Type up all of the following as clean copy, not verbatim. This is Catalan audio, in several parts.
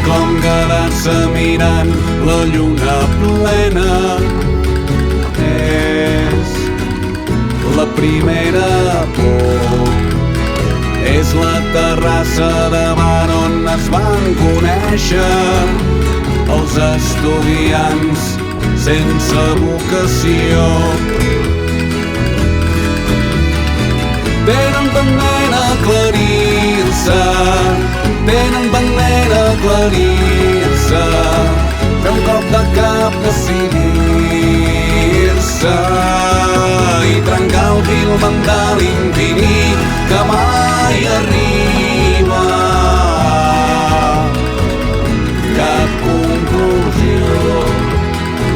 com quedar-se mirant la lluna plena. És la primera por, és la terrassa davant on es van conèixer els estudiants sense vocació. Tenen pendent aclarir-se, tenen pendent aclarir-se, fer un cop de cap, decidir-se i trencar el fil mental infinit que mai arriba cap conclusió.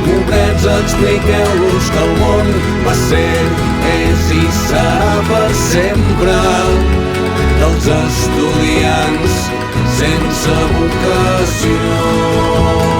Pobrets, expliqueu-los que el món va ser, és i serà per sempre dels estudiants sense vocació.